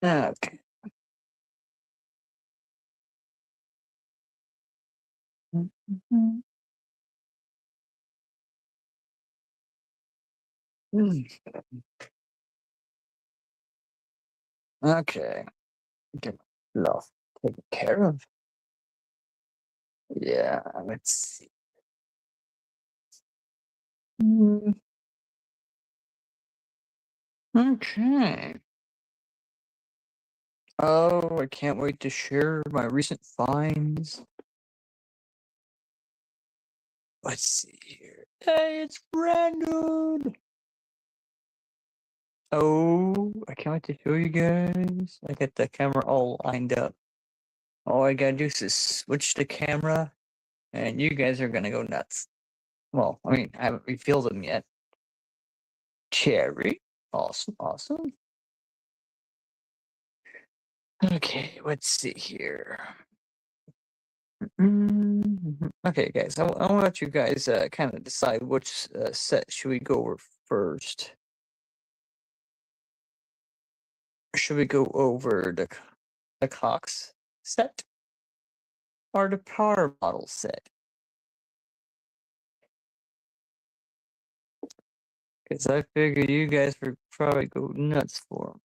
Okay. Okay. Get myself taken care of. Yeah, let's see. Mm, Okay. Oh, I can't wait to share my recent finds. Let's see here. Hey, it's Brandon. Oh, I can't wait to show you guys. I got the camera all lined up. All I gotta do is just switch the camera, and you guys are gonna go nuts. Well, I mean, I haven't refilled them yet. Cherry. Awesome, awesome. Okay, let's see here. Okay, guys, I want to let you guys kind of decide which set should we go over first. Should we go over the COX set or the power model set? Because I figure you guys would probably go nuts for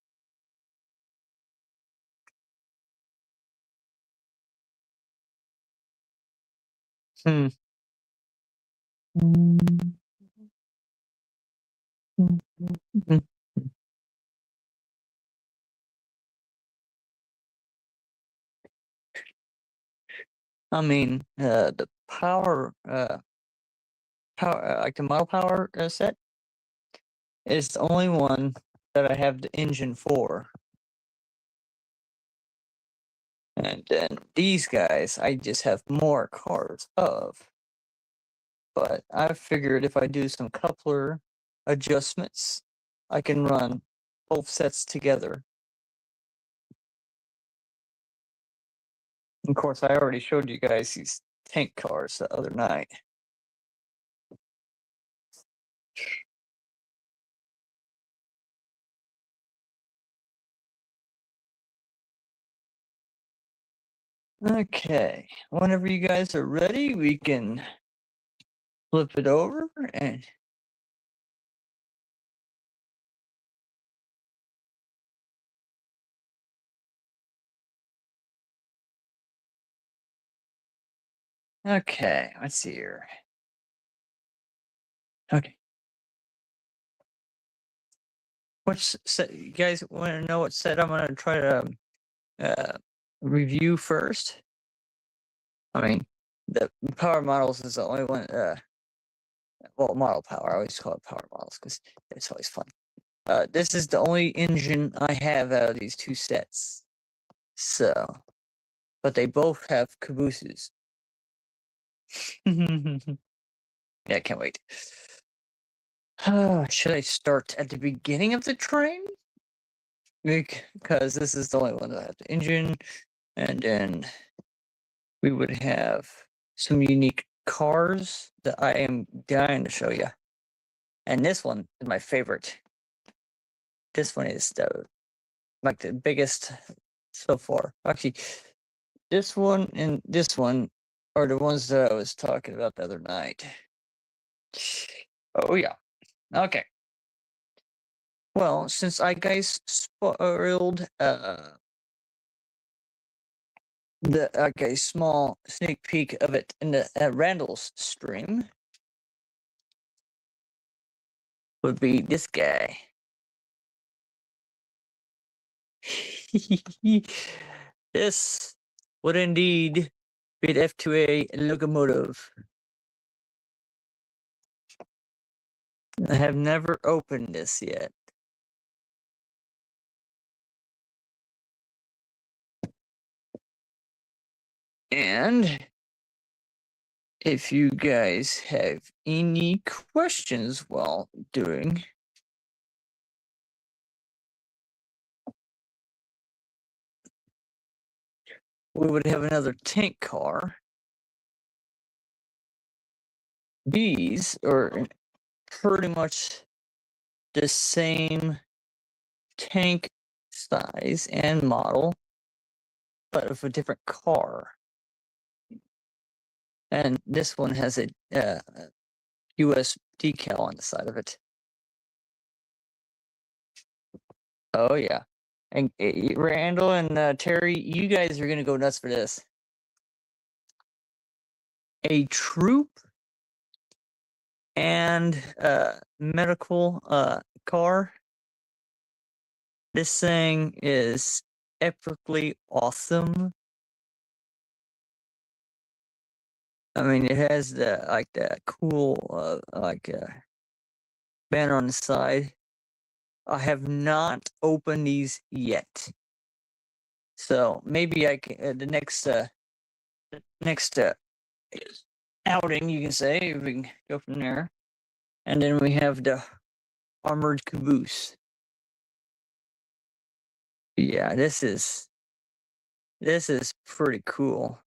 them. I mean, the power, like the model power set is the only one that I have the engine for. And then these guys, I just have more cars of. But I figured if I do some coupler adjustments, I can run both sets together. Of course, I already showed you guys these tank cars the other night. Okay, whenever you guys are ready, we can flip it over and okay, let's see here. Okay. Which set you guys want to know what set I'm gonna try to uh, review first? I mean, the power models is the only one. Well, model power. I always call it power models because it's always fun. This is the only engine I have out of these two sets. So, but they both have cabooses. Yeah, I can't wait. Should I start at the beginning of the train? Because this is the only one that has the engine, and then we would have some unique cars that I am dying to show you. And this one is my favorite. This one is like the biggest so far. Actually, this one and this one are the ones that I was talking about the other night. Oh yeah. Okay. Well, since I guys spoiled the a small sneak peek of it in the Randall's stream, would be this guy. This would indeed be the F2A locomotive. I have never opened this yet. And if you guys have any questions while doing, we would have another tank car. these are pretty much the same tank size and model, but of a different car. And this one has a US decal on the side of it. Oh yeah. And Randall and Terry, you guys are gonna go nuts for this. A troop and medical car. This thing is epically awesome. I mean, it has the cool banner on the side. I have not opened these yet, so maybe I can the next outing, you can say, we can go from there. And then we have the armored caboose. Yeah, this is pretty cool.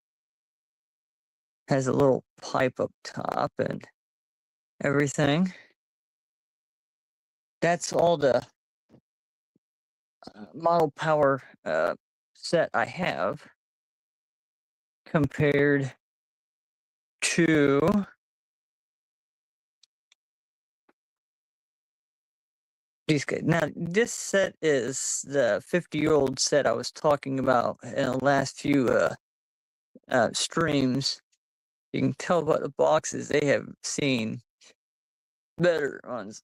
Has a little pipe up top and everything. That's all the model power set I have compared to these guys. Now, this set is the 50-year-old set I was talking about in the last few streams. You can tell by the boxes they have seen better ones.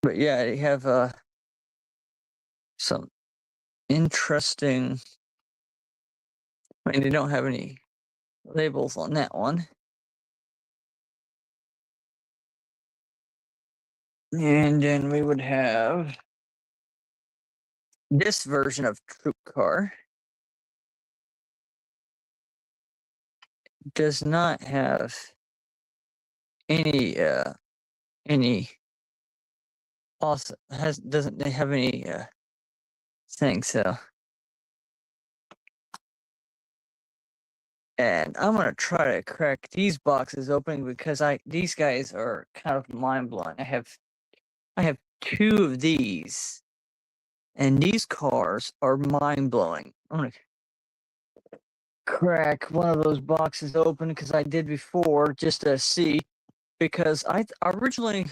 But yeah, they have some interesting. I mean, they don't have any labels on that one. And then we would have this version of troop car. Does not have any awesome doesn't have any thing, so. And I'm gonna try to crack these boxes open because these guys are kind of mind blowing. I have two of these, and these cars are mind blowing. I'm gonna crack one of those boxes open because I did before just to see, because I originally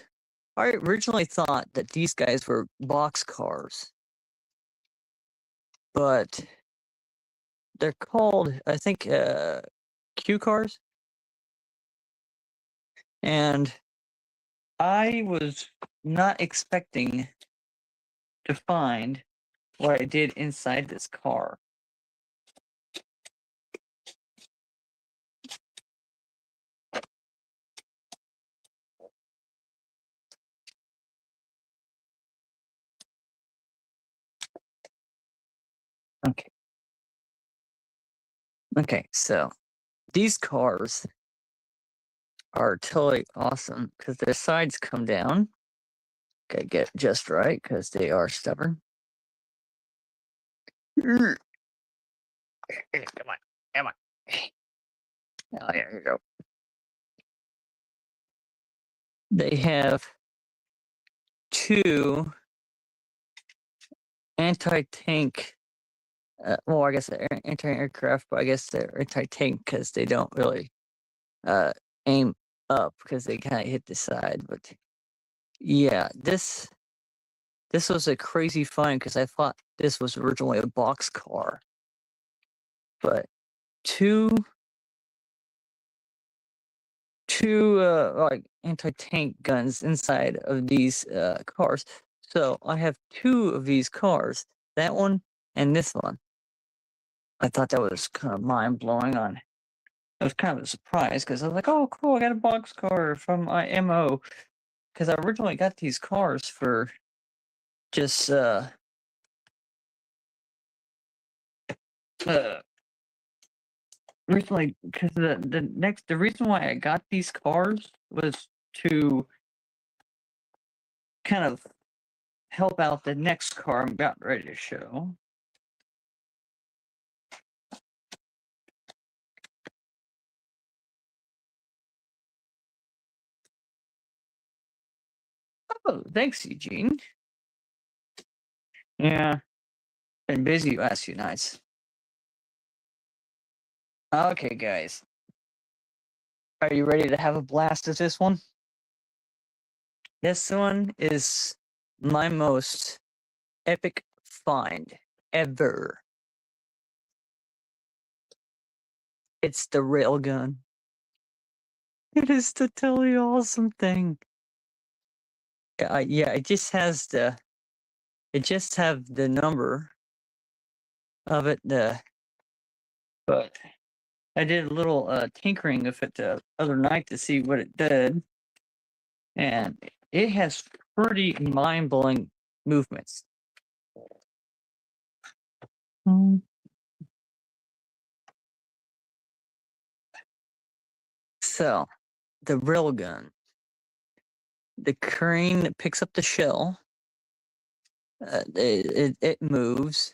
thought that these guys were box cars, but they're called, I think, Q cars. And I was not expecting to find what I did inside this car. Okay, so these cars are totally awesome because their sides come down. Gotta get it just right because they are stubborn. Come on. Oh, yeah, here you go. They have two anti-tank, well, I guess they're anti-aircraft, but I guess they're anti-tank because they don't really aim up because they kind of hit the side. But yeah, this was a crazy find because I thought this was originally a box car, but two like anti-tank guns inside of these cars. So I have two of these cars, that one and this one. I thought that was kind of mind-blowing. It was kind of a surprise because I was like, oh cool, I got a box car from IMO, because I originally got these cars for just originally, because the reason why I got these cars was to kind of help out the next car I'm about ready to show. Oh, thanks, Eugene. Yeah, been busy last few nights. Okay, guys, are you ready to have a blast at this one? This one is my most epic find ever. It's the railgun. It is the totally awesome thing. Yeah, it just have the number of it. But I did a little tinkering with it the other night to see what it did, and it has pretty mind-blowing movements. Mm. So, the railgun, the crane that picks up the shell, it moves,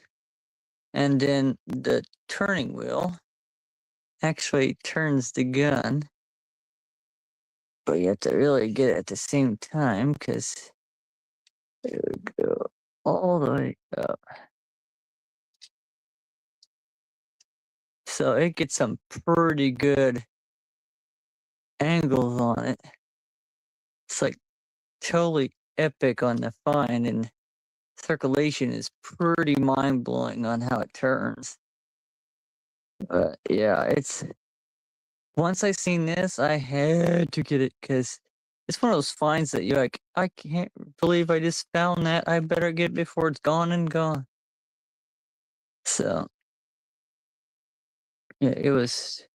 and then the turning wheel actually turns the gun, but you have to really get it at the same time because it would go all the way up. So it gets some pretty good angles on it. It's like totally epic on the find, and circulation is pretty mind blowing on how it turns. But yeah, it's once I seen this, I had to get it because it's one of those finds that you're like, I can't believe I just found that. I better get it before it's gone and gone. So yeah, it was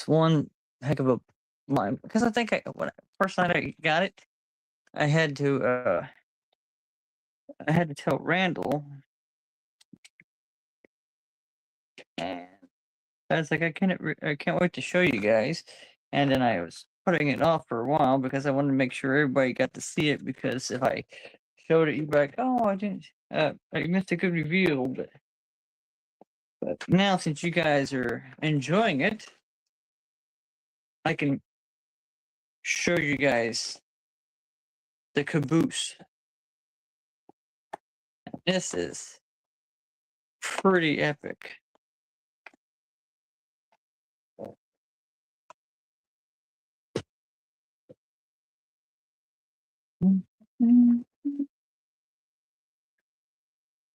one heck of a mind because I think when first night I got it, I had to uh I had to tell Randall, and I was like, I can't wait to show you guys. And then I was putting it off for a while because I wanted to make sure everybody got to see it. Because if I showed it, you'd be like, "Oh, I didn't. I missed a good reveal." But now, since you guys are enjoying it, I can show you guys the caboose. This is pretty epic.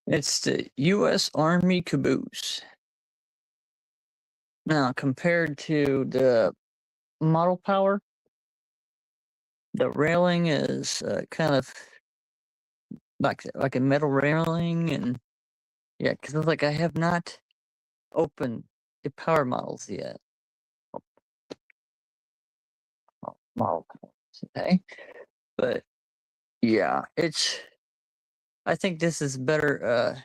It's the U.S. Army caboose. Now, compared to the model power, the railing is kind of like a metal railing, and yeah, because like I have not opened the power models yet. Model okay, but yeah, it's. I think this is better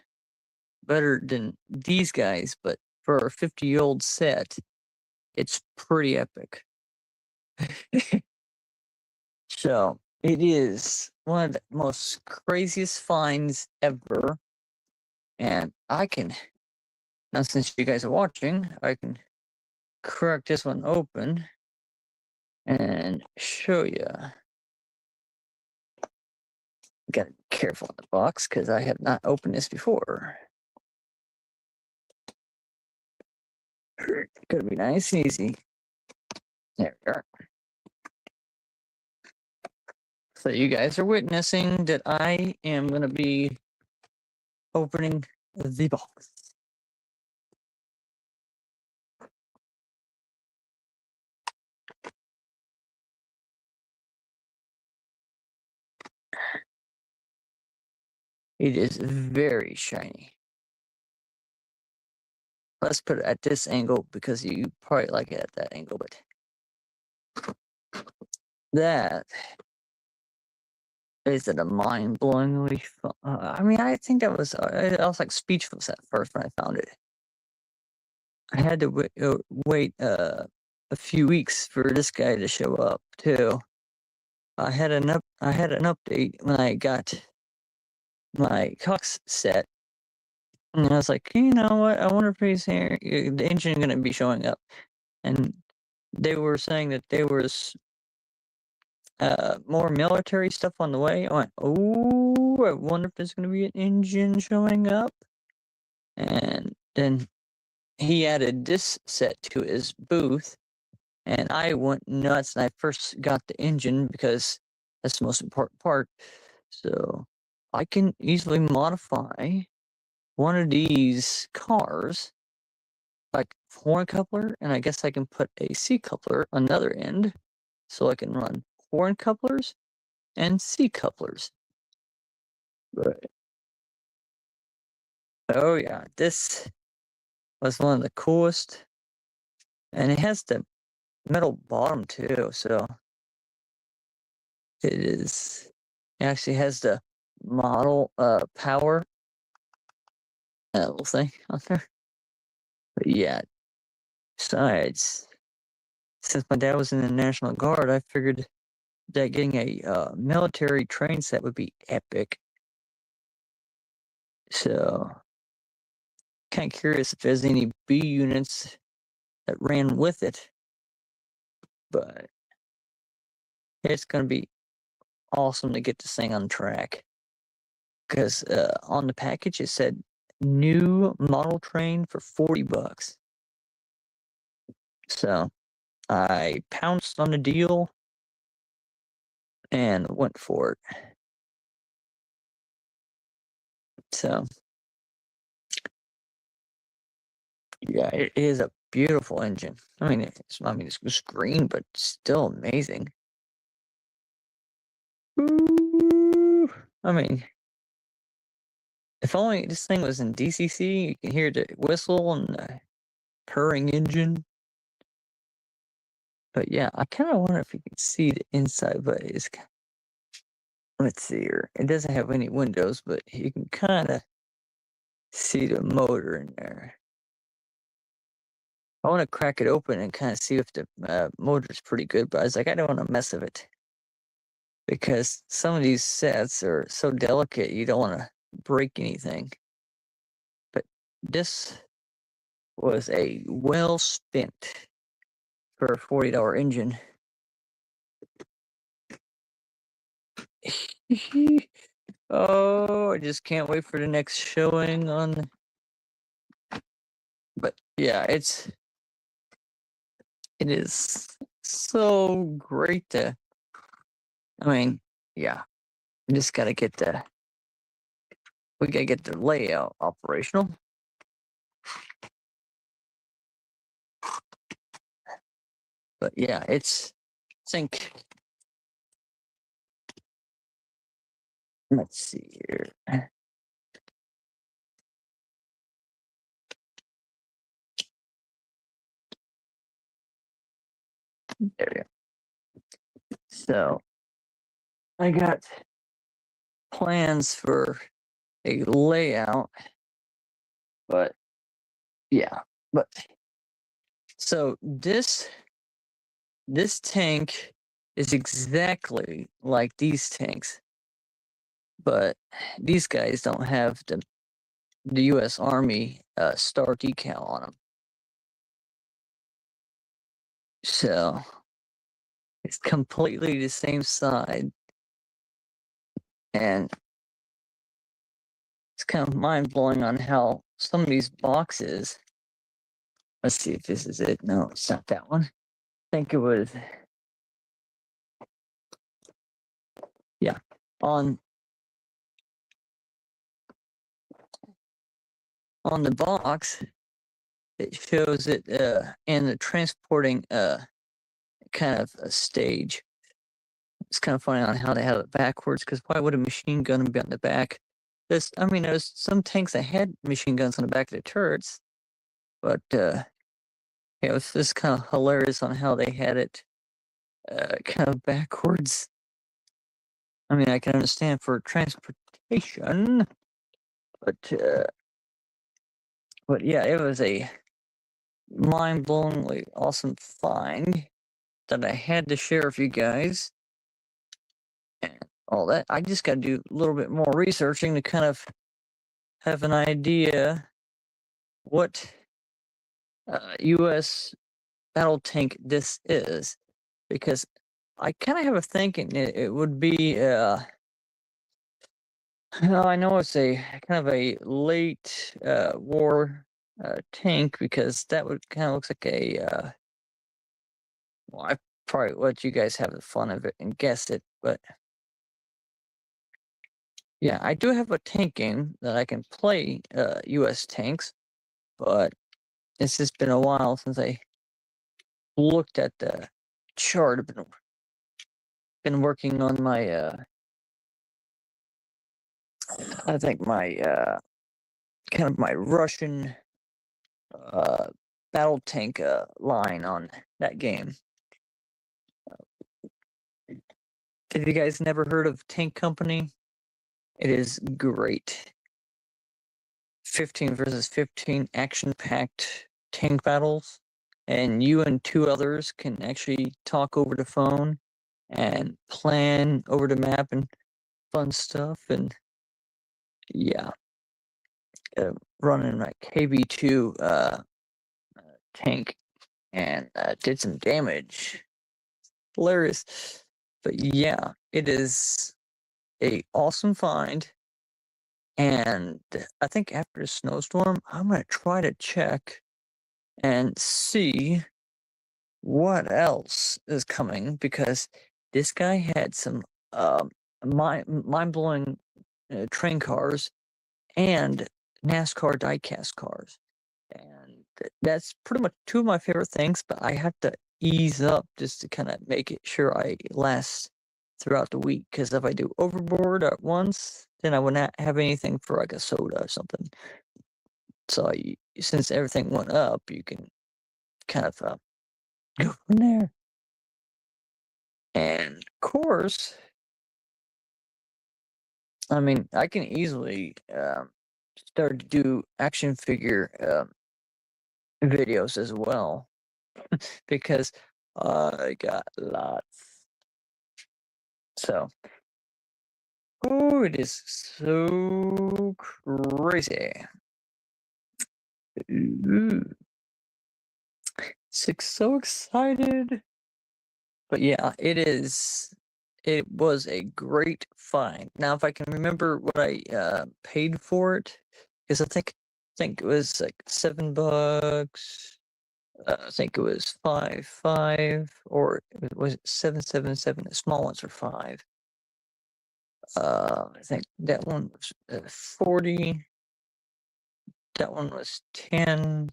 than these guys, but for a 50-year-old set, it's pretty epic. So it is one of the most craziest finds ever, and I can now, since you guys are watching, I can crack this one open and show you. Gotta be careful in the box because I have not opened this before. Gotta be nice and easy. There we are. So you guys are witnessing that I am gonna be opening the box. It is very shiny. Let's put it at this angle because you probably like it at that angle, but that is it a mind-blowingly fun. I mean, I think I was like speechless at first when I found it. I had to wait a few weeks for this guy to show up too. I had an update when I got my COX set, and I was like, you know what? I wonder if he's here. The engine going to be showing up, and they were saying that there was more military stuff on the way. I went, oh, I wonder if there's going to be an engine showing up. And then he added this set to his booth, and I went nuts. And I first got the engine because that's the most important part. So I can easily modify one of these cars, like horn coupler, and I guess I can put a C coupler on the other end, so I can run horn couplers and C couplers. Right. Oh yeah, this was one of the coolest, and it has the metal bottom too, so it is. It actually has the model power little thing on there. But yeah, besides, since my dad was in the National Guard, I figured that getting a military train set would be epic. So, kind of curious if there's any B units that ran with it. But it's going to be awesome to get this thing on track. Because on the package it said new model train for $40. So I pounced on the deal and went for it. So yeah, it is a beautiful engine. I mean, it's green, but still amazing. Ooh, I mean, if only this thing was in DCC, you can hear the whistle and the purring engine. But yeah, I kind of wonder if you can see the inside, but it's, let's see here. It doesn't have any windows, but you can kind of see the motor in there. I want to crack it open and kind of see if the motor's pretty good, but I was like, I don't want to mess with it. Because some of these sets are so delicate, you don't want to break anything. But this was a well spent for a $40 engine. Oh, I just can't wait for the next showing on. But yeah, it is so great to. I mean, yeah, we just gotta get we gotta get the layout operational. But yeah, I think. Let's see here. There we go. So I got plans for a layout, but yeah, but so this tank is exactly like these tanks, but these guys don't have the U.S. Army star decal on them. So it's completely the same side, and it's kind of mind blowing on how some of these boxes. Let's see if this is it. No, it's not that one. I think it was. Yeah, on the box, it shows it in the transporting kind of a stage. It's kind of funny on how they have it backwards, because why would a machine gun be on the back? There's some tanks that had machine guns on the back of the turrets, but it's just kind of hilarious on how they had it kind of backwards. I mean, I can understand for transportation, but yeah, it was a mind-blowingly awesome find that I had to share with you guys. And all that. I just got to do a little bit more researching to kind of have an idea what U.S. battle tank this is, because I kind of have a thinking it would be. I know it's a kind of a late war tank because that would kind of looks like a. Well, I probably let you guys have the fun of it and guess it, but yeah, I do have a tank game that I can play U.S. tanks, but it's just been a while since I looked at the chart. I've been working on my I think my kind of my Russian battle tank line on that game. Have you guys never heard of Tank Company? It is great. 15 versus 15 action-packed tank battles, and you and two others can actually talk over the phone and plan over the map and fun stuff. And yeah, running my KB2 tank and did some damage. Hilarious. But yeah, it is a awesome find. And I think after the snowstorm, I'm gonna try to check and see what else is coming because this guy had some mind blowing train cars and NASCAR diecast cars. And that's pretty much two of my favorite things, but I have to ease up just to kind of make it sure I last throughout the week. Because if I do overboard at once, then I would not have anything for like a soda or something. So since everything went up, you can kind of go from there. And of course, I mean, I can easily start to do action figure videos as well because I got lots. So, oh, it is so crazy. Ooh. So excited. But yeah, it is. It was a great find. Now, if I can remember what I paid for it, because I think it was like $7. I think it was 5, or was it 777? The small ones are 5. I think that one was 40. That one was 10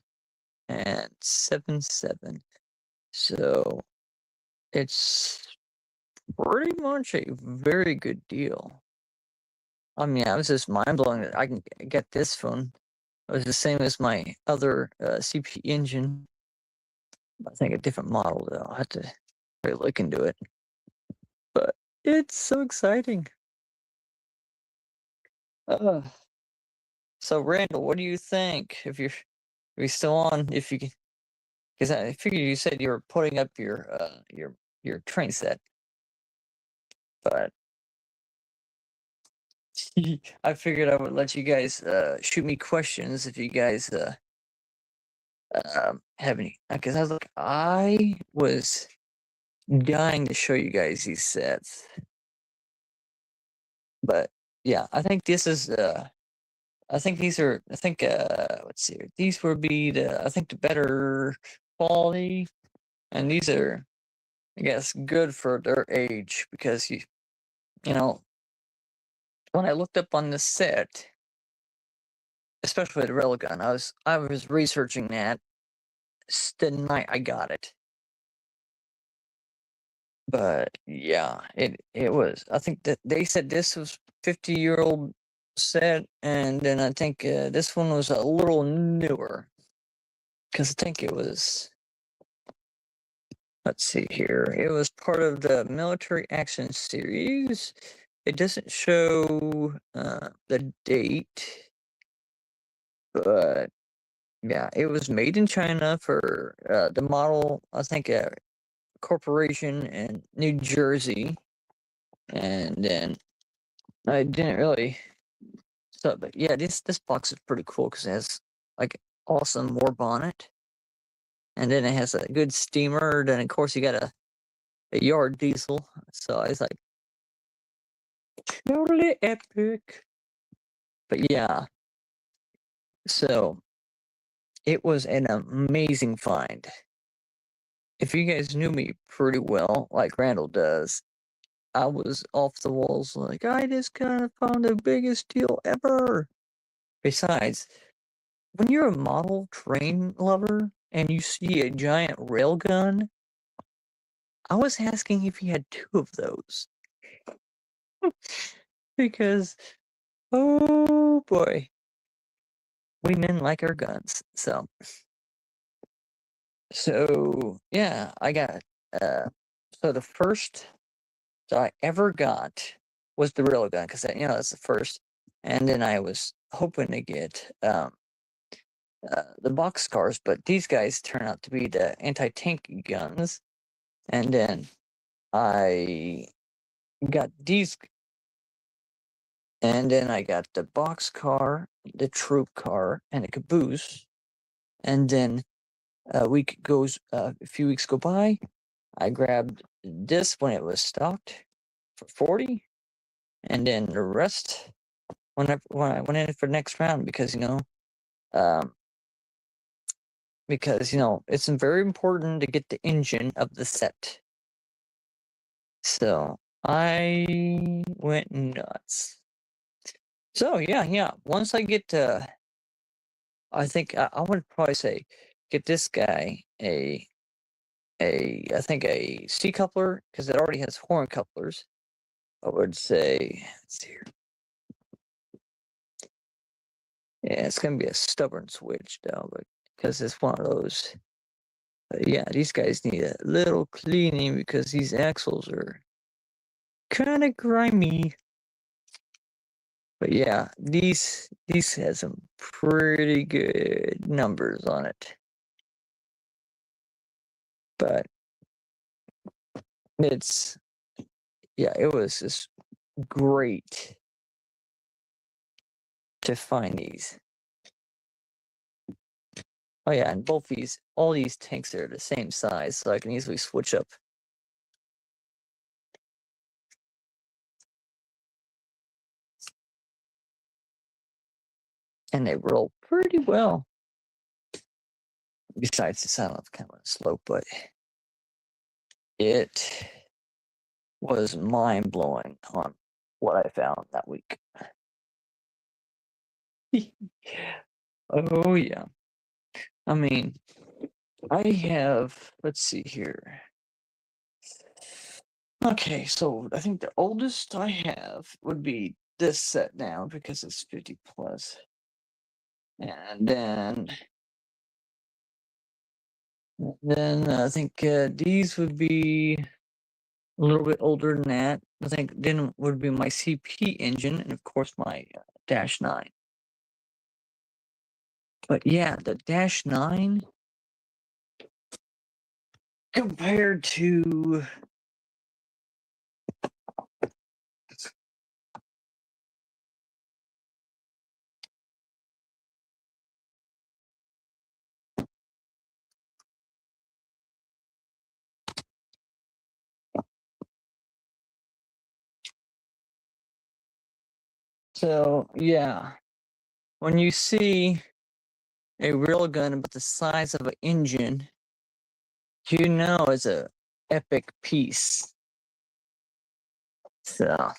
and 7. So it's pretty much a very good deal. I mean, I was just mind blowing that I can get this phone. It was the same as my other CP engine. I think a different model though. I'll have to really look into it. But it's so exciting. So Randall, what do you think? If you're still on, if you can, because I figured you said you were putting up your train set, but I figured I would let you guys shoot me questions if you guys have any. Because I was dying to show you guys these sets, but yeah, I think this is I think these are let's see, these would be the better quality, and these are, I guess, good for their age because you know when I looked up on this set, especially the railgun, I was researching that the night I got it. But yeah, it was. I think that they said this was 50-year-old set, and then I think this one was a little newer because I think it was. Let's see here. It was part of the military action series. It doesn't show the date, but yeah, it was made in China for the model. I think a corporation in New Jersey, and then I didn't really. So, but yeah, this box is pretty cool because it has like awesome war bonnet, and then it has a good steamer. Then of course you got a a yard diesel. So I was like, totally epic. But yeah, so it was an amazing find. If you guys knew me pretty well, like Randall does, I was off the walls like, I just kind of found the biggest deal ever. Besides, when you're a model train lover and you see a giant railgun, I was asking if he had 2 of those. Because, oh boy, we men like our guns. So yeah, I got, so the first that I ever got was the railgun because that's the first. And then I was hoping to get the box cars, but these guys turn out to be the anti-tank guns. And then I got these, and then I got the box car, the troop car, and the caboose. And then a few weeks go by, I grabbed this when it was stocked for 40, and then the rest when I went in for the next round um, because it's very important to get the engine of the set. So I went nuts. So yeah. Once I get to, I think I would probably say get this guy I think a C coupler because it already has horn couplers. I would say, let's see here. Yeah, it's gonna be a stubborn switch though, but because it's one of those. Yeah, these guys need a little cleaning because these axles are kind of grimy. But yeah, these has some pretty good numbers on it. But it was just great to find these. Oh yeah, and all these tanks are the same size, so I can easily switch up. And they roll pretty well. Besides the sound of kind of a slope, but it was mind blowing on what I found that week. Oh yeah. I mean, I have, let's see here. Okay, so I think the oldest I have would be this set now because it's 50 plus. And then I think these would be a little bit older than that. I think then would be my CP engine and of course my Dash 9. But yeah, the Dash 9 compared to so yeah, when you see a real gun about the size of an engine, it's a epic piece. So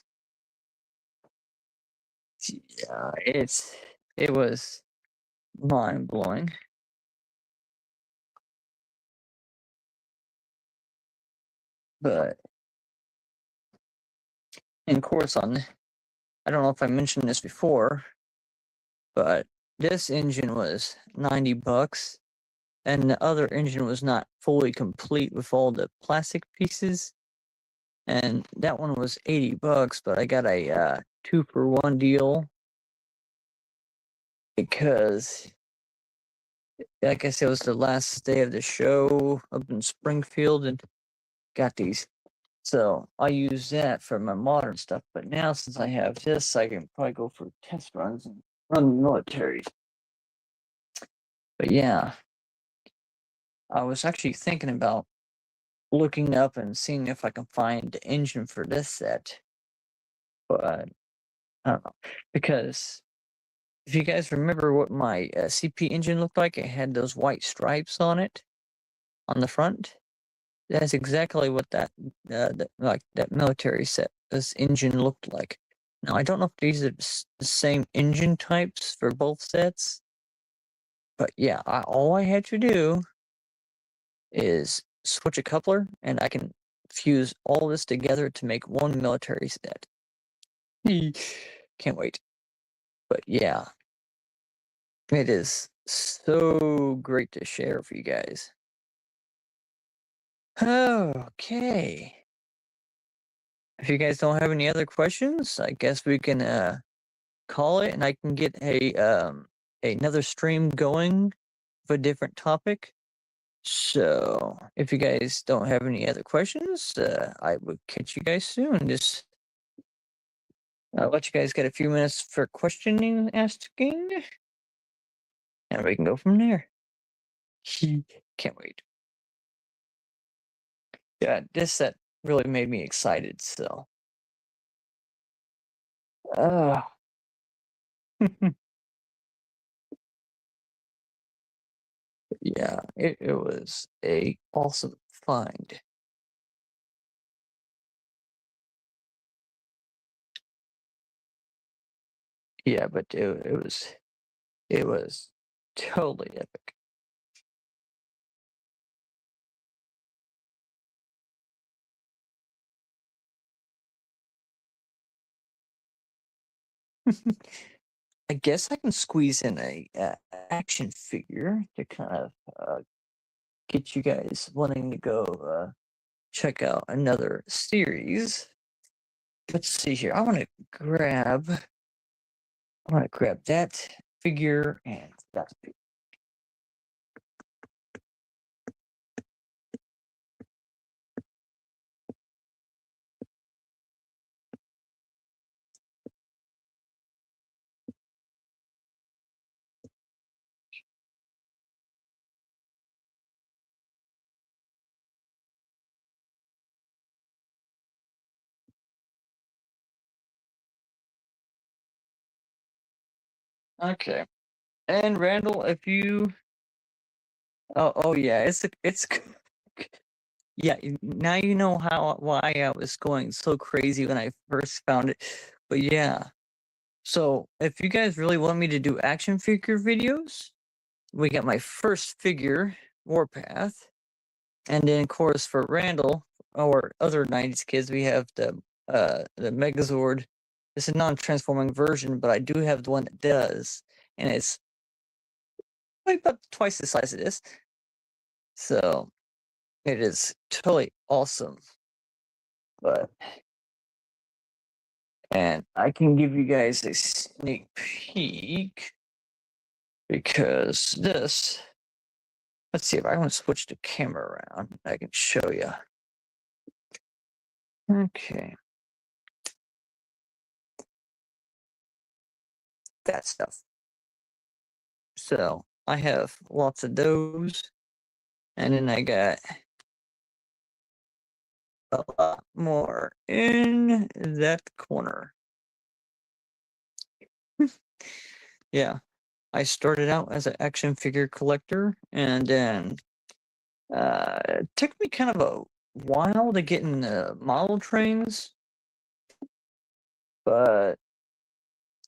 yeah, it was mind blowing. But and of course I don't know if I mentioned this before, but this engine was $90 and the other engine was not fully complete with all the plastic pieces. And that one was $80, but I got a 2-for-1 deal because, like I said, it was the last day of the show up in Springfield and got these. So I use that for my modern stuff. But now, since I have this, I can probably go for test runs and run the military. But yeah, I was actually thinking about looking up and seeing if I can find the engine for this set, but I don't know, because if you guys remember what my CP engine looked like, it had those white stripes on it on the front. That's exactly what that military set this engine looked like. Now I don't know if these are the same engine types for both sets, but yeah, all I had to do is switch a coupler, and I can fuse all this together to make one military set. Can't wait. But yeah, it is so great to share for you guys. Okay. If you guys don't have any other questions, I guess we can call it, and I can get another stream going of a different topic. So if you guys don't have any other questions, I will catch you guys soon. Just I'll let you guys get a few minutes for questioning, asking, and we can go from there. Can't wait. Yeah, this set really made me excited. So, uh, yeah, it was a awesome find. Yeah, but it was totally epic. I guess I can squeeze in a action figure to kind of get you guys wanting to go check out another series. Let's see here. I want to grab that figure and that figure. Okay. And Randall, if you oh yeah, it's yeah, now you know why I was going so crazy when I first found it. But yeah. So, if you guys really want me to do action figure videos, we got my first figure, Warpath, and then of course for Randall or other '90s kids, we have the Megazord. It's a non-transforming version, but I do have the one that does, and it's like about twice the size of this. So it is totally awesome. But and I can give you guys a sneak peek because this. Let's see if I want to switch the camera around. I can show you. Okay. That stuff. So I have lots of those. And then I got a lot more in that corner. Yeah. I started out as an action figure collector, and then it took me kind of a while to get in the model trains. But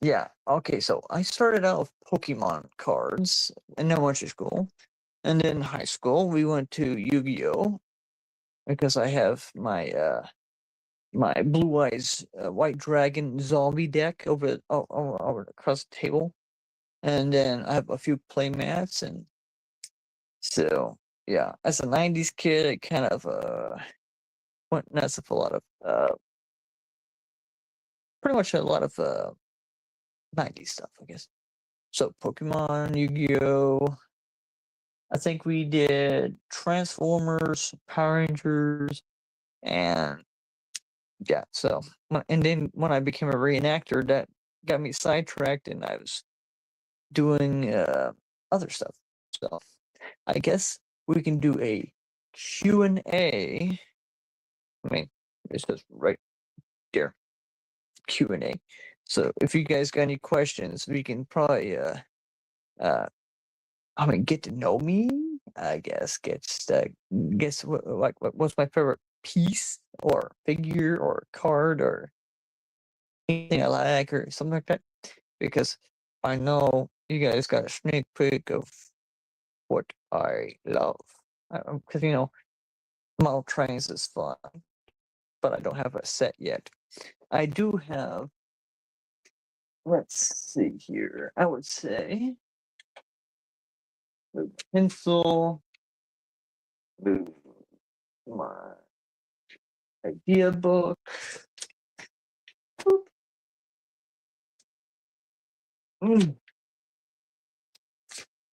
yeah, okay, so I started out with Pokemon cards in elementary school. And in high school, we went to Yu-Gi-Oh! Because I have my Blue Eyes White Dragon zombie deck over across the table. And then I have a few play mats, and so yeah, as a '90s kid, I kind of went nuts with a lot of pretty much a lot of '90s stuff, I guess. So Pokemon, Yu-Gi-Oh! I think we did Transformers, Power Rangers, and yeah. So and then when I became a reenactor, that got me sidetracked, and I was doing other stuff. So I guess we can do a Q&A. I mean, it says right there, Q&A. So if you guys got any questions, we can probably get to know me. I guess guess what's my favorite piece or figure or card or anything I like or something like that, because I know you guys got a sneak peek of what I love. Because model trains is fun, but I don't have a set yet. I do have. Let's see here. I would say the pencil, my idea book.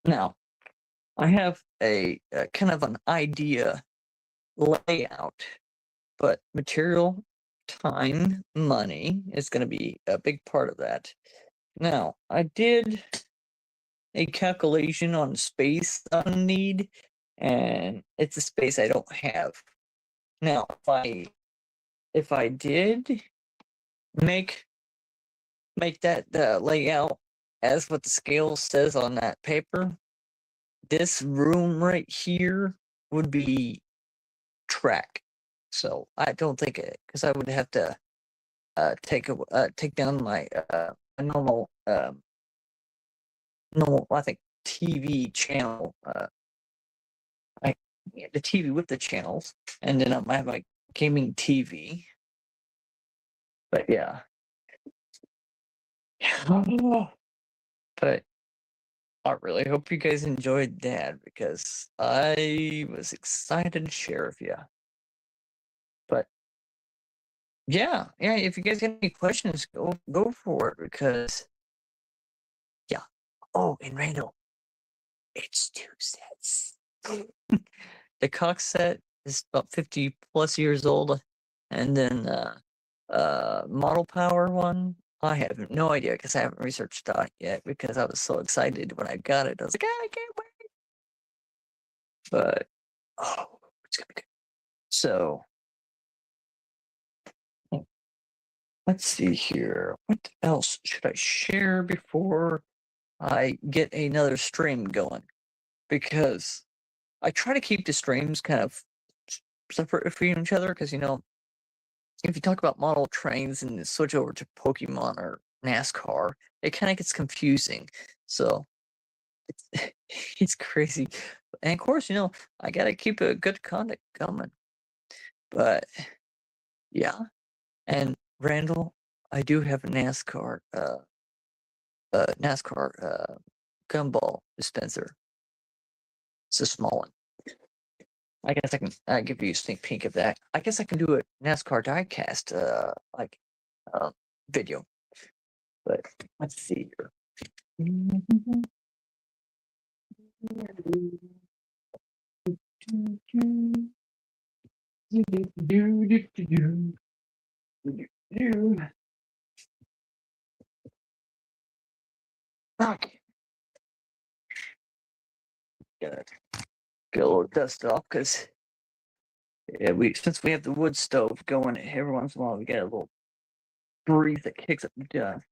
Now, I have a kind of an idea layout, but material, time, money is going to be a big part of that. Now, I did a calculation on space I need, and it's a space I don't have. Now, if I did make that layout as what the scale says on that paper, this room right here would be track. So I don't think it, because I would have to take down my normal I think TV channel, the TV with the channels, and then I have my gaming TV. But yeah. But I really hope you guys enjoyed that, because I was excited to share with you. But yeah, if you guys got any questions, go for it, because yeah. Oh, and Randall, it's 2 sets. The COX set is about 50 plus years old, and then model power one, I have no idea, because I haven't researched that yet, because I was so excited when I got it. I was like, I can't wait. But it's gonna be good. So let's see here. What else should I share before I get another stream going? Because I try to keep the streams kind of separate from each other, because if you talk about model trains and switch over to Pokemon or NASCAR, it kind of gets confusing. So it's it's crazy. And of course, I gotta keep a good conduct going. But yeah. And Randall, I do have a NASCAR gumball dispenser. It's a small one. I guess I can give you a sneak peek of that. I guess I can do a NASCAR diecast video. But let's see here. Okay. Gotta get a little dust off, because since we have the wood stove going, every once in a while we get a little breeze that kicks up the dust.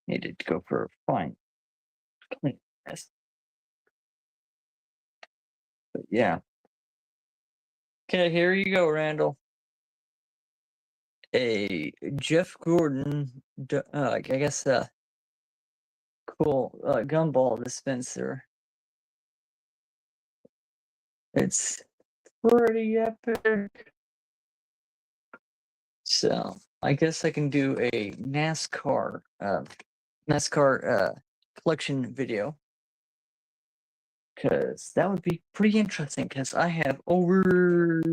Needed to go for a fine clean test. But yeah. Okay, here you go, Randall. A Jeff Gordon, I guess, cool gumball dispenser. It's pretty epic. So I guess I can do a NASCAR collection video, because that would be pretty interesting, because I have over, I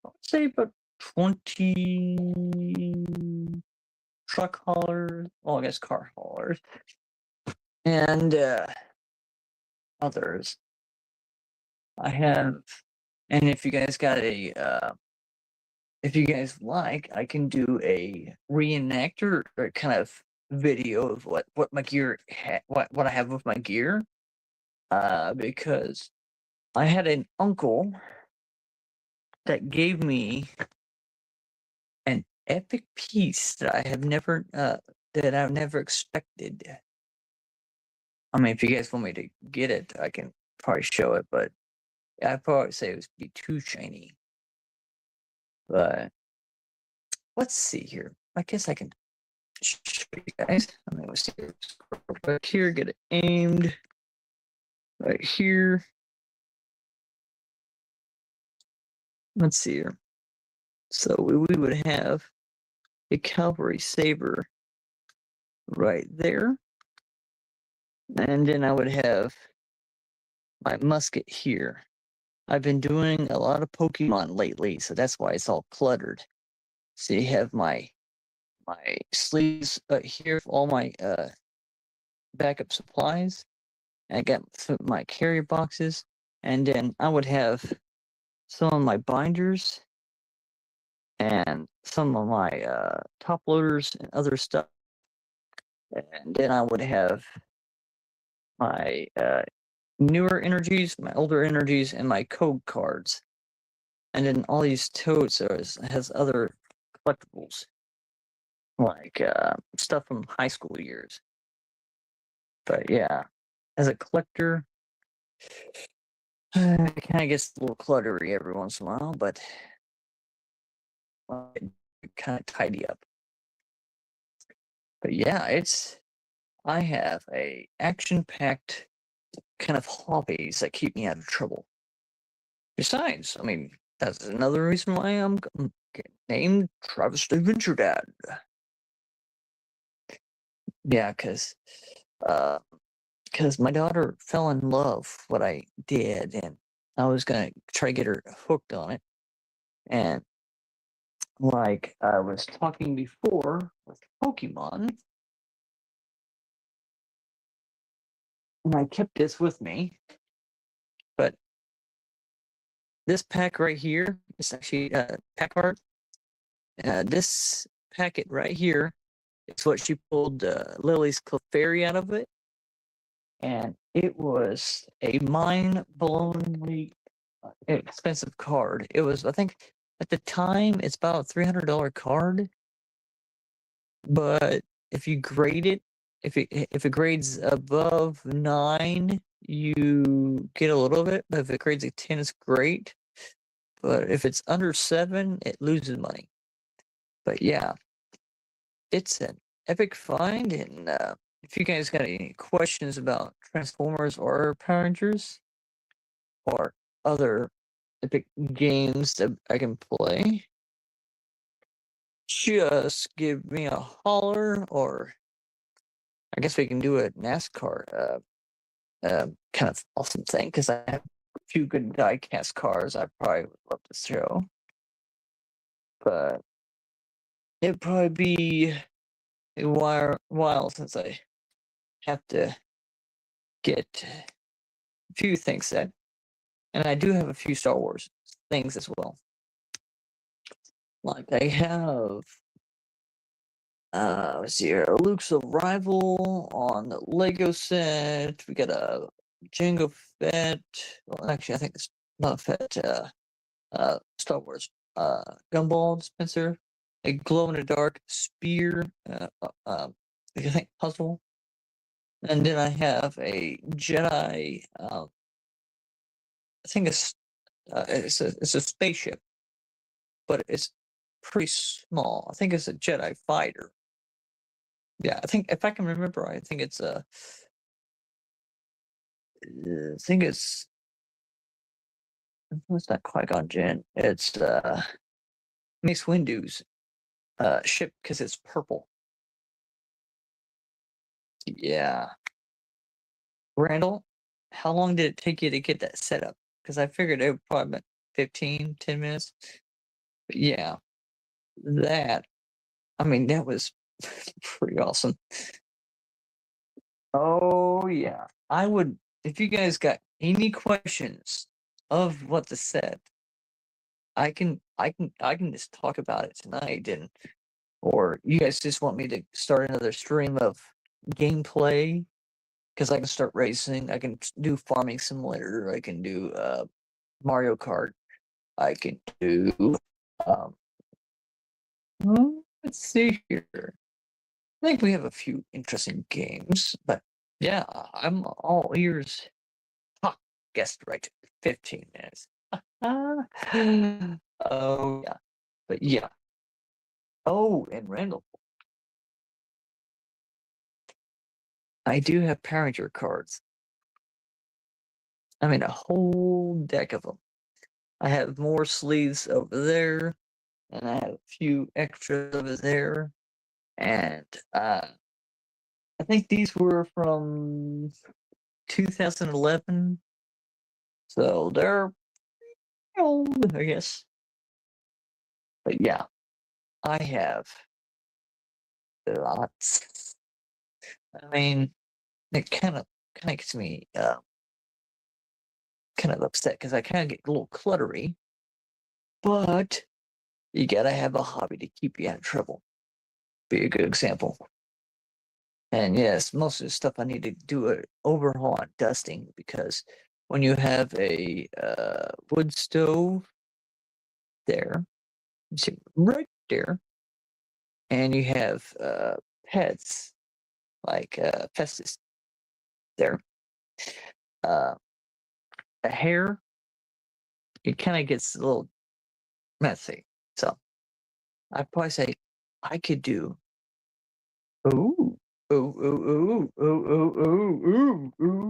would say, about 20 truck haulers, well, I guess car haulers, and others. I have, and if you guys got if you guys like, I can do a reenactor or kind of video of what my gear, what I have with my gear, because I had an uncle that gave me an epic piece that I've never expected. I mean, if you guys want me to get it, I can probably show it, but I'd probably say it would be too shiny. But let's see here. I guess I can show you guys. I mean, let's see. Right here, get it aimed. Right here. Let's see here. So we would have a cavalry saber right there. And then I would have my musket here. I've been doing a lot of Pokemon lately, so that's why it's all cluttered. So you have my sleeves here for all my backup supplies. I got my carrier boxes, and then I would have some of my binders and some of my top loaders and other stuff. And then I would have my newer energies, my older energies, and my code cards. And then all these totes has other collectibles, like stuff from high school years. But yeah, as a collector, it kind of gets a little cluttery every once in a while, but kind of tidy up. But yeah, I have a action-packed kind of hobbies that keep me out of trouble. Besides, I mean, that's another reason why I'm named Travis the Adventure Dad. Yeah, because my daughter fell in love with what I did, and I was gonna try to get her hooked on it. And like I was talking before with Pokemon, and I kept this with me, but this pack right here is actually pack art. This packet right here is what she pulled Lily's Clefairy out of it, and it was a mind-blowingly expensive card. It was, I think, at the time, it's about a $300 card, but if you grade it, if it grades above 9, you get a little bit, but if it grades a 10, it's great. But if it's under 7, it loses money. But yeah, it's an epic find, and if you guys got any questions about Transformers or Power Rangers or other epic games that I can play, just give me a holler, or I guess we can do a NASCAR kind of awesome thing, because I have a few good die-cast cars I probably would love to show. But it'd probably be a while since I have to get a few things said. And I do have a few Star Wars things as well. Like I have let's see here, Luke's Arrival on the Lego set. We got a Jango Fett. Well, actually, I think it's not Fett. Star Wars gumball dispenser, a glow in the dark spear. I think puzzle, and then I have a Jedi. I think it's a spaceship, but it's pretty small. I think it's a Jedi fighter. Yeah, I think if I can remember, I think it's a. I think it's. What's that Qui-Gon Jinn? It's Mace Windu's ship, because it's purple. Yeah. Randall, how long did it take you to get that set up? Because I figured it would probably been 10 minutes. But yeah, that, I mean, that was pretty awesome. Oh yeah, I would, if you guys got any questions of what the set, I can just talk about it tonight, and or you guys just want me to start another stream of gameplay, because I can start racing. I can do Farming Simulator. I can do Mario Kart. I can do. Um, let's see here. I think we have a few interesting games, but yeah, I'm all ears. Ha, guessed right. 15 minutes. Oh yeah, but yeah. Oh, and Randall, I do have Parameter cards. I mean, a whole deck of them. I have more sleeves over there, and I have a few extras over there. And I think these were from 2011, so they're old, I guess. But yeah, I have lots. I mean, it kind of gets me kind of upset because I kind of get a little cluttery. But you gotta have a hobby to keep you out of trouble. Be a good example. And yes, most of the stuff I need to do an overhaul on dusting because when you have a wood stove there, see, right there, and you have pets like Festus there, uh, the hair, it kind of gets a little messy. So I'd probably say I could do ooh, ooh, ooh, ooh, ooh, ooh, ooh, ooh,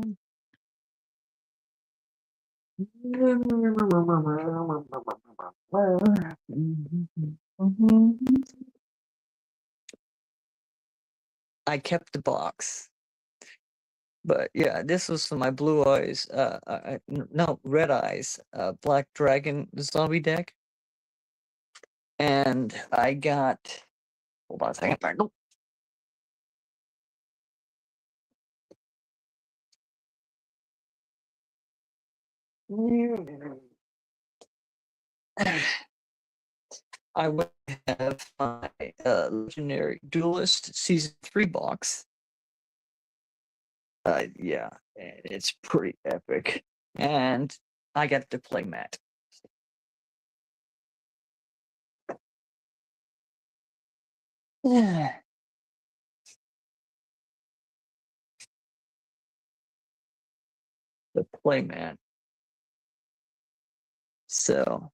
I kept the box. But yeah, this was for my blue eyes, no, red eyes, black dragon zombie deck. And I got, hold on a second, pardon. I would have my Legendary Duelist Season 3 box. Yeah, it's pretty epic. And I got to play Matt. The playmat. So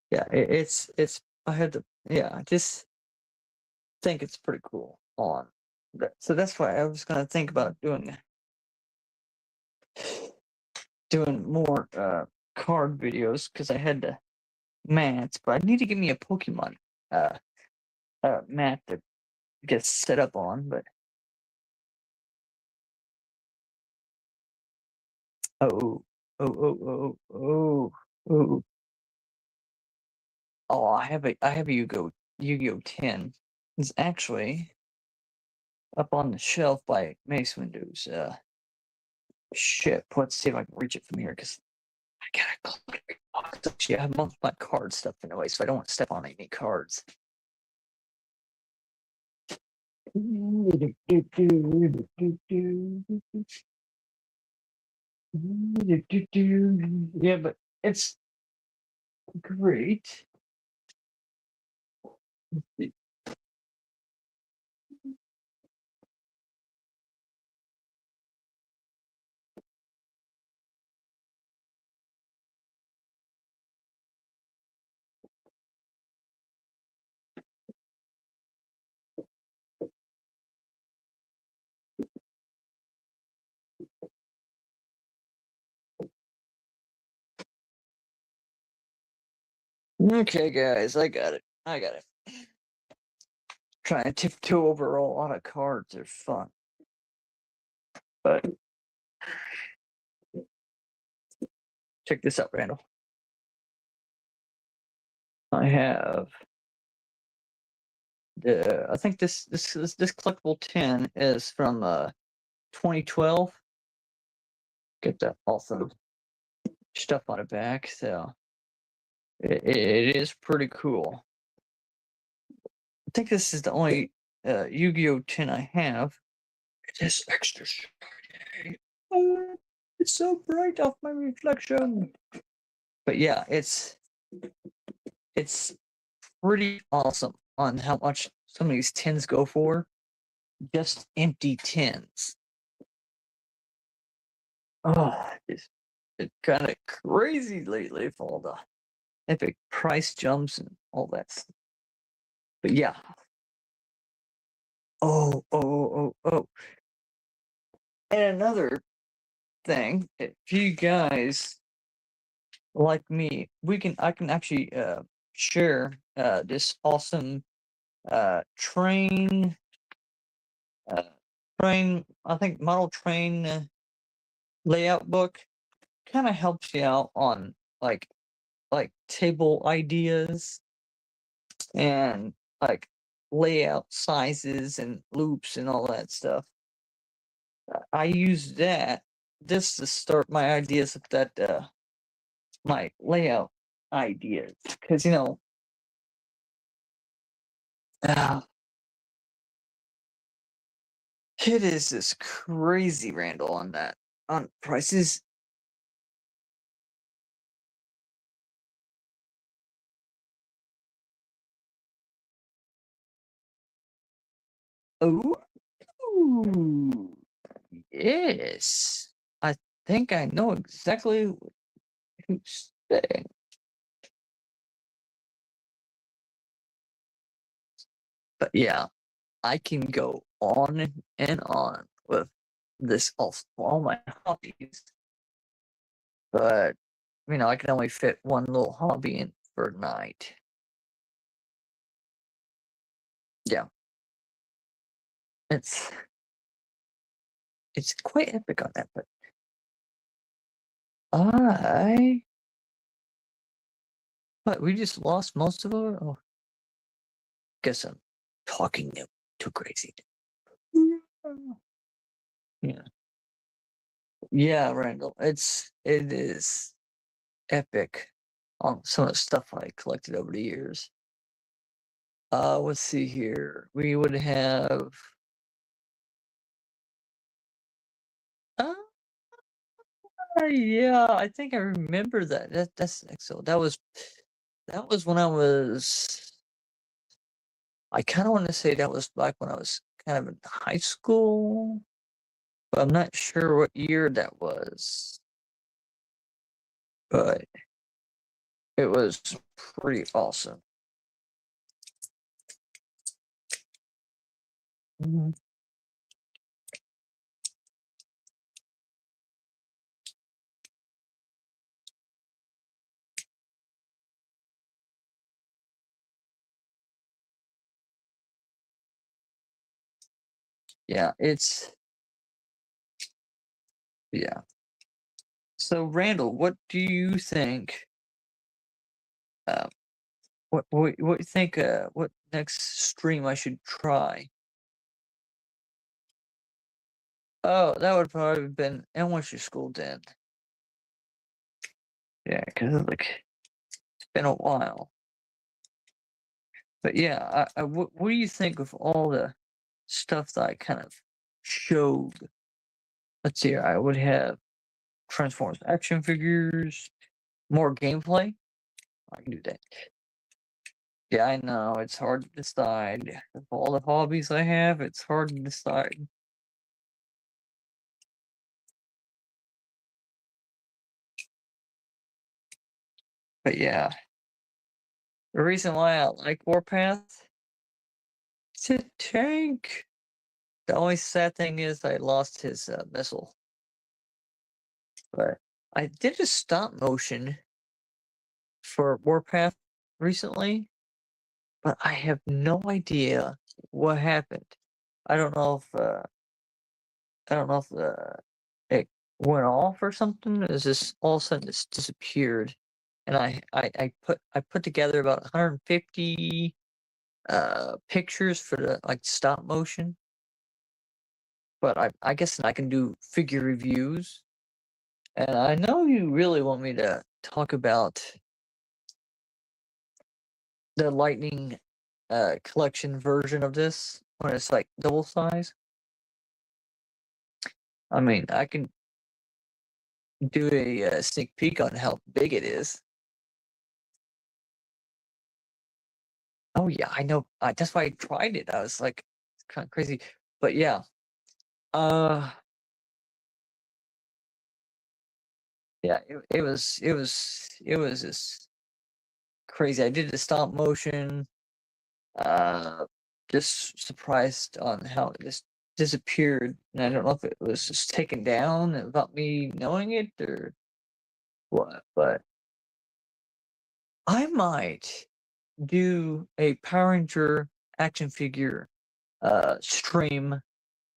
yeah, it's I had to I just think it's pretty cool on that. So that's why I was gonna think about doing more card videos because I had the mats, but I need to give me a Pokemon uh mat to get set up on, but oh oh oh I have a Yu-Gi-Oh 10. It's actually up on the shelf by Mace Windows. Shit, let's see if I can reach it from here because I gotta clear it off. Actually, I have most of my card stuff anyway, so I don't want to step on any cards. Yeah, but it's great. Okay, guys, I got it. I got it. Trying to tiptoe over a lot of cards are fun, but check this out, Randall. I have I think this collectible 10 is from 2012. Get that awesome stuff on the back, so it is pretty cool. I think this is the only Yu-Gi-Oh 10 I have. It is extra shiny. Oh, it's so bright off my reflection. But yeah, it's pretty awesome on how much some of these tins go for. Just empty tins. Oh, it's kind of crazy lately for all the epic price jumps and all that stuff. But yeah. Oh. And another thing, if you guys like me, I can actually share this awesome train I think model train layout book. Kind of helps you out on like table ideas and like layout sizes and loops and all that stuff. I use that just to start my ideas of that my layout ideas, because uh, it is just crazy, Randall, on that on prices. Oh, yes. I think I know exactly what who's saying. But yeah, I can go on and on with this all my hobbies, but I can only fit one little hobby in for a night. Yeah, it's it's quite epic on that, but I but we just lost most of our. Oh, guess I'm talking too crazy. Yeah, yeah, Randall. It is epic on some of the stuff I collected over the years. Let's see here. We would have. Uh, yeah, I think I remember that. That's excellent. That was when I was. I kind of want to say that was back when I was kind of in high school, but I'm not sure what year that was. But it was pretty awesome. Mhm. Yeah, yeah. So Randall, what do you think? Uh, what you think? What next stream I should try? Oh, that would probably have been elementary school then. Yeah, because it's been a while. But yeah, what do you think of all the stuff that I kind of showed? Let's see, I would have Transformers action figures, more gameplay. I can do that. Yeah, I know it's hard to decide. Of all the hobbies I have, it's hard to decide. But yeah, the reason why I like Warpath, it's a tank. The only sad thing is I lost his missile. But I did a stop motion for Warpath recently, but I have no idea what happened. I don't know if it went off or something. It's just all of a sudden it's disappeared, and I put together about 150 pictures for the stop motion. But I guess I can do figure reviews, and I know you really want me to talk about the Lightning collection version of this when it's like double size. I mean, I can do a sneak peek on how big it is. Oh yeah, I know. That's why I tried it. I was like, it's kind of crazy, but yeah. Uh, yeah. It was just crazy. I did the stop motion. Uh, just surprised on how it just disappeared, and I don't know if it was just taken down without me knowing it or what. But I might do a Power Ranger action figure stream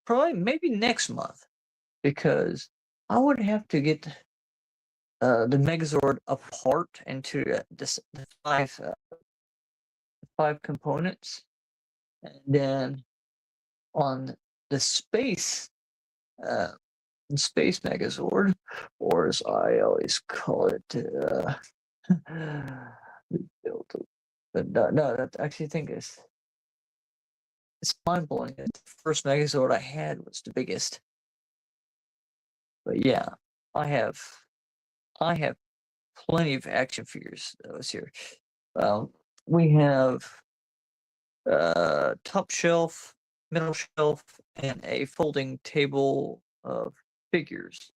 probably maybe next month because I would have to get the Megazord apart into the five components, and then on the uh, space Megazord, or as I always call it, but no, that actually think it's mind blowing. The first Megazord I had was the biggest, but yeah, I have I have plenty of action figures that was here. Um, we have top shelf, middle shelf, and a folding table of figures.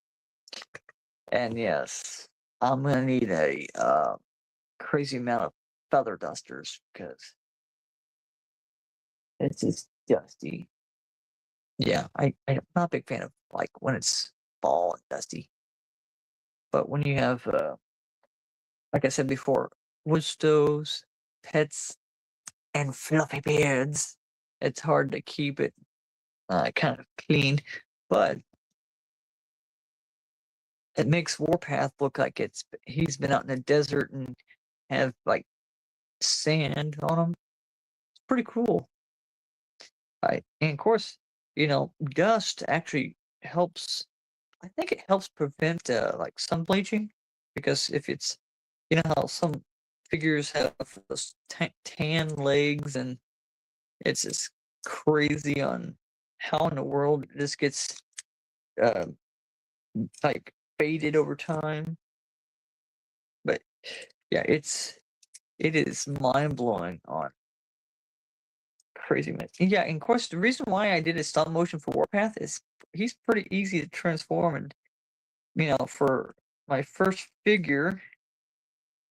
And yes, I'm gonna need a crazy amount of feather dusters because it's just dusty. Yeah, I'm not a big fan of like when it's fall and dusty. But when you have like I said before, wood stoves, pets, and fluffy beards, it's hard to keep it kind of clean. But it makes Warpath look like he's been out in the desert and have like sand on him. It's pretty cool. Right. And of course, dust actually helps. I think it helps prevent like sun bleaching because if it's, how some figures have those tan legs and it's just crazy on how in the world this gets uh, like faded over time. But yeah, it is mind blowing on crazy man. Yeah, and of course the reason why I did a stop motion for Warpath is he's pretty easy to transform, and for my first figure,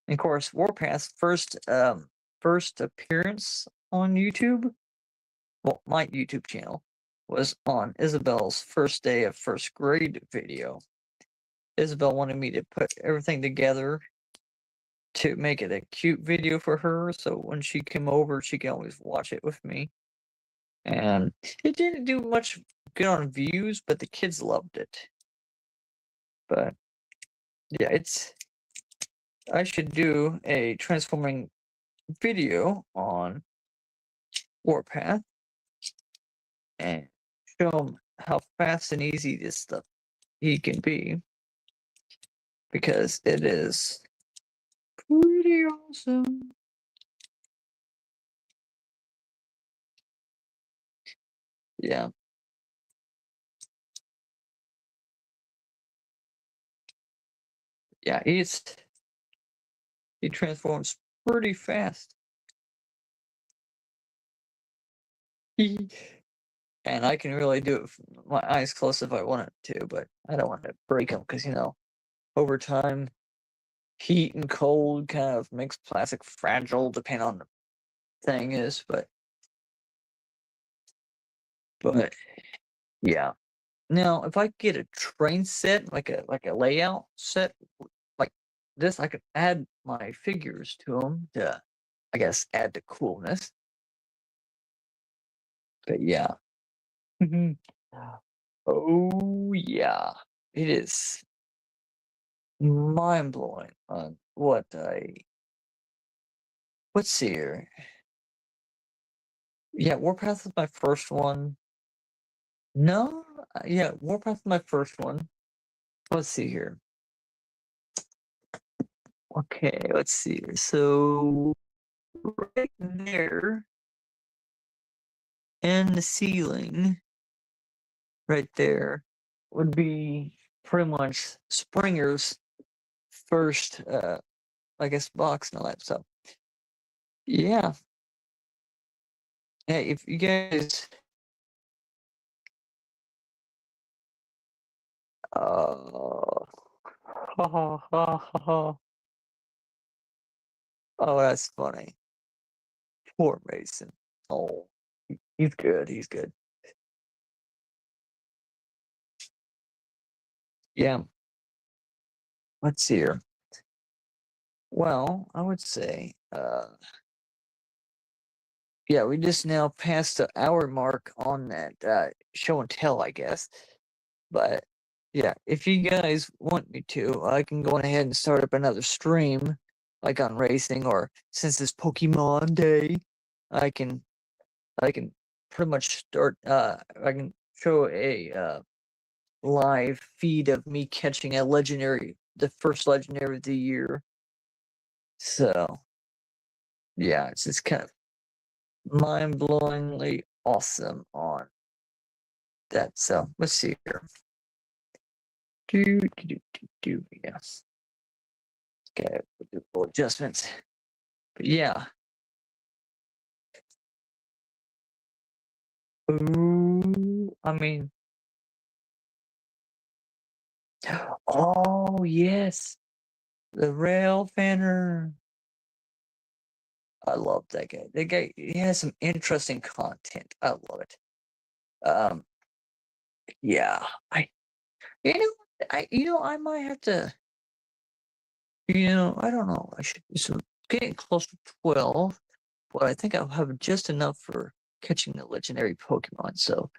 and of course Warpath's first appearance on YouTube, well, my YouTube channel, was on Isabel's first day of first grade video. Isabel wanted me to put everything together to make it a cute video for her, so when she came over, she can always watch it with me. And it didn't do much good on views, but the kids loved it. But yeah, I should do a transforming video on Warpath and show him how fast and easy this stuff he can be, because it is pretty awesome. Yeah. Yeah, he transforms pretty fast. And I can really do it with my eyes closed if I wanted to, but I don't want to break them because, over time, heat and cold kind of makes plastic fragile, depending on the thing is. But yeah. Now, if I get a train set, like a layout set, like this, I could add my figures to them to, I guess, add the coolness. But yeah. Oh yeah, it is mind blowing on let's see here. Yeah, Warpath was my first one. No, yeah, Warpath was my first one. Let's see here. Okay, let's see here. So right there in the ceiling, right there, would be pretty much Springer's first, I guess, box and all that. So, yeah. Hey, if you guys, oh, oh, that's funny. Poor Mason. Oh, he's good. He's good. Yeah. Let's see here. Well, I would say, yeah, we just now passed the hour mark on that show and tell, I guess. But yeah, if you guys want me to, I can go ahead and start up another stream, like on racing, or since it's Pokemon Day, I can I can pretty much start. I can show a live feed of me catching a legendary, the first legendary of the year. So yeah, it's just kind of mind-blowingly awesome on that. So let's see here. Yes. Okay, we'll do little adjustments. But yeah. Ooh, I mean, oh yes, the rail fanner. I love that guy. That guy, he has some interesting content. I love it. Um, yeah, you know, I might have to, I don't know. I should. So getting close to 12, but I think I'll have just enough for catching the legendary Pokemon. So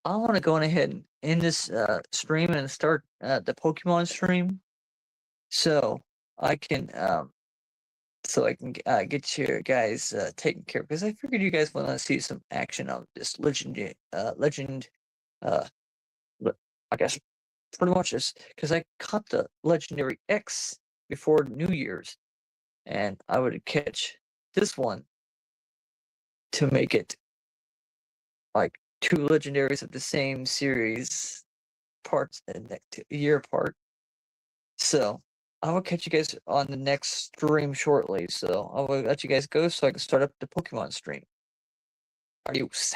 I want to go on ahead and end this stream and start the Pokemon stream, so I can get you guys taken care of, because I figured you guys want to see some action on this legend. Uh, I guess pretty much just because I caught the legendary X before New Year's, and I would catch this one to make it like two legendaries of the same series parts and year apart. So I will catch you guys on the next stream shortly. So I will let you guys go so I can start up the Pokemon stream. Adios.